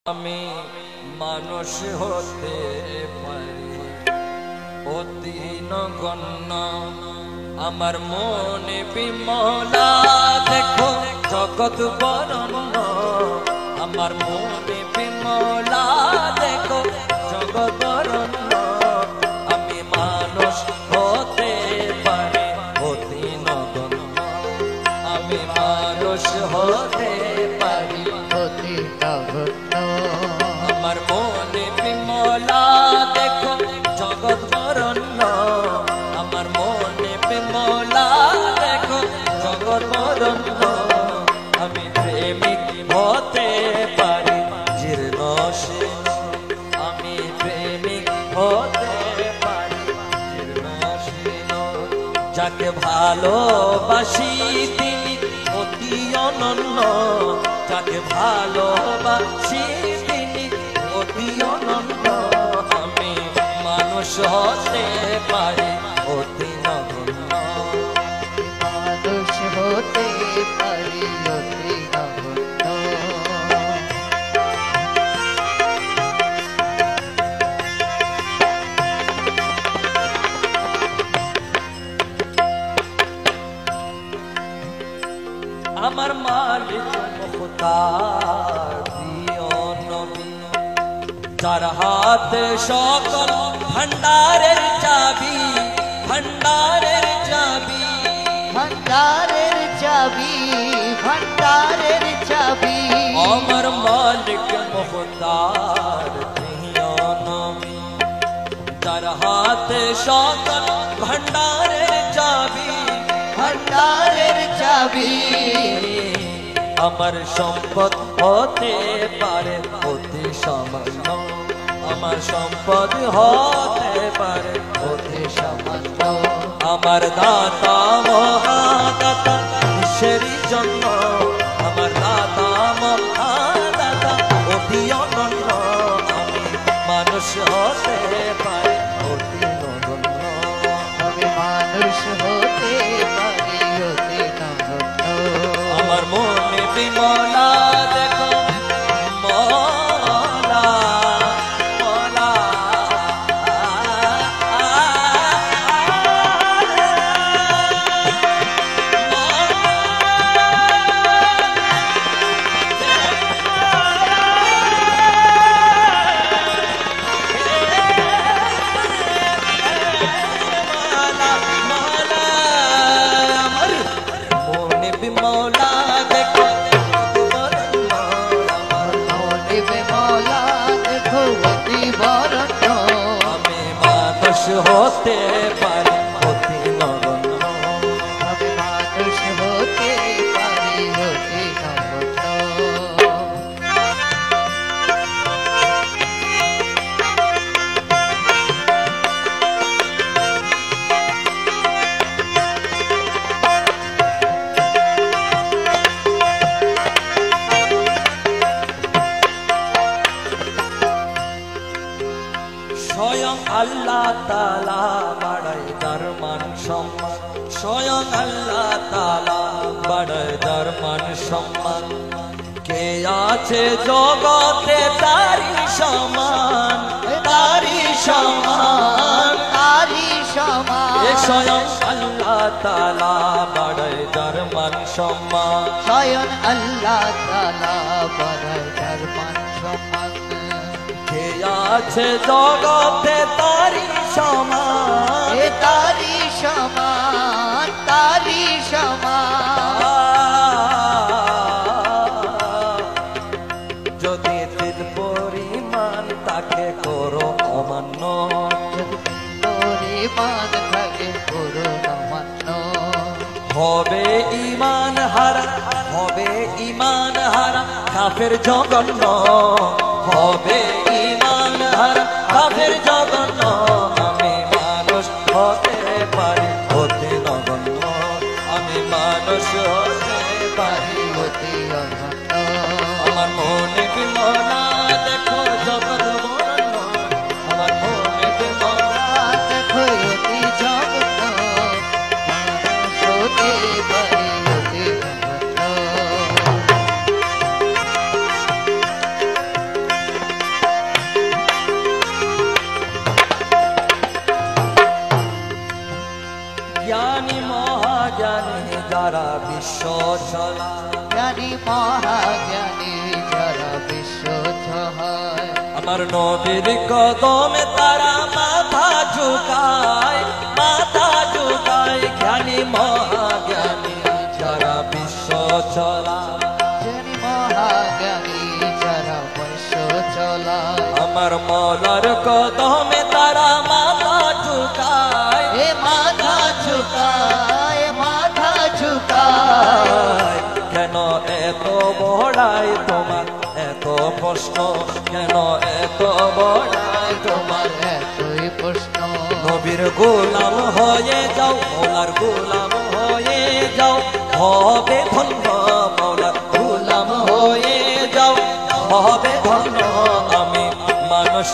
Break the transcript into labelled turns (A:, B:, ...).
A: আমি মানুষ হতে পারি অতি নগণ্য, আমার মনে বিমলা দেখো জগৎ বরণ্য, আমার মনে বিমলা দেখো জগৎ বরণ্য, আমি মানুষ হতে পারি অতি নগণ্য, আমি মানুষ হতে পারি
B: অতি নগণ্য,
A: আমার মনে বিমলা দেখো জগৎ বরণ্য, আমার মনে বিমলা দেখো জগৎ বরণ্য, আমি প্রেমিক হতে পারি জীর্ণ শীর্ণ, আমি প্রেমিক হতে পারি জীর্ণ শীর্ণ, যাকে ভালোবাসি তিনি অতি অনন্য, যাকে ভালোবাসি তিনি অতি অনন্য, আমি মানুষ হতে পারি অতি নগণ্য,
B: মানুষ হতে পারি অতি নগণ্য,
A: আমার মালিক মুখতার প্রিয় নবী, যার হাতে সকল ভান্ডারের চাবি, ভান্ডারের চাবি,
B: ভান্ডারের চাবি, ভান্ডারের চাবি,
A: আমার মালিক মুখতার প্রিয় নবী, যার হাতে সকল ভান্ডারের চাবি,
B: ভান্ডারের চাবি,
A: আমার সম্পদ হতে পারে অতি সামান্য, আমার সম্পদ হতে পারে অতি সামান্য, আমার দাতা মহাদাতা কিসেরই জন্য, আমার দাতা মহাদাতা অতি অনন্য, আমি মানুষ হতে পারি অতি নগণ্য,
B: আমি মানুষ হতে পারি অতি নগণ্য,
A: আমার মনে বিমলা দেখো মলা মলা, আমার মনে বিমলা দেখো
B: মনে বিমলা দেখো অতি বরণ্য,
A: আমি মানুষ হতে পারি অতি নগণ্য,
B: আমি মানুষ হতে পারি অতি নগণ্য,
A: স্বয়ং আল্লাহ তাআলা বাড়ায় যার মান সম্মান, স্বয়ং আল্লাহ তাআলা বাড়ায় যার মান সম্মান, কে আছে জগতে তারি সমান, তারি সমান,
B: তারি সমান,
A: এ স্বয়ং আল্লাহ তাআলা বাড়ায় যার মান সম্মান,
B: স্বয়ং আল্লাহ তাআলা বাড়ায় যার মান সম্মান,
A: কে আছে জগতে তারি সমান,
B: এ তারি সমান, তারি সমান,
A: যদি দিল পরিমাণ তাকে করো অমান্য,
B: পরিমাণ থাকে করুণ মান্য,
A: হবে ঈমান হারা, হবে ঈমান হারা কাফের জঘন্য, হবে ঈমান হারা কাফের জঘন্য, আমি মানুষ হতে পারি অতি নগণ্য, আমি মানুষ হতে পারি
B: অতি অনন্য,
A: আমার মনে বিমলা দেখো জগৎ বরণ্য, আমার মনে বিমলা
B: দেখো অতি জগন্ন, মানুষ হতে পারি অতি নগণ্য,
A: বিশ্ব চলা
B: জ্ঞানী মহাজ্ঞানী যারা বিশ্ব হয়
A: আমার নবীর কদমে তারা মাথা ঝুঁকায় জ্ঞানী মহাজ্ঞানী যারা বিশ্ব চলা
B: জ্ঞানী মহাজ্ঞানী যারা বিশ্ব চলায়
A: আমার মৌলার কদমে তারা মাথা ঝুঁকায়
B: মাথা ঝুঁকায়
A: কেন এত বড়াই তোমার এত প্রশ্ন কেন এত বড়াই তোমার
B: এতই প্রশ্ন
A: নবীর গোলাম হয়ে যাও মৌলার গোলাম হয়ে যাও হবে ধন্য মৌলার গোলাম হয়ে যাও হবে ধন্য আমি মানুষ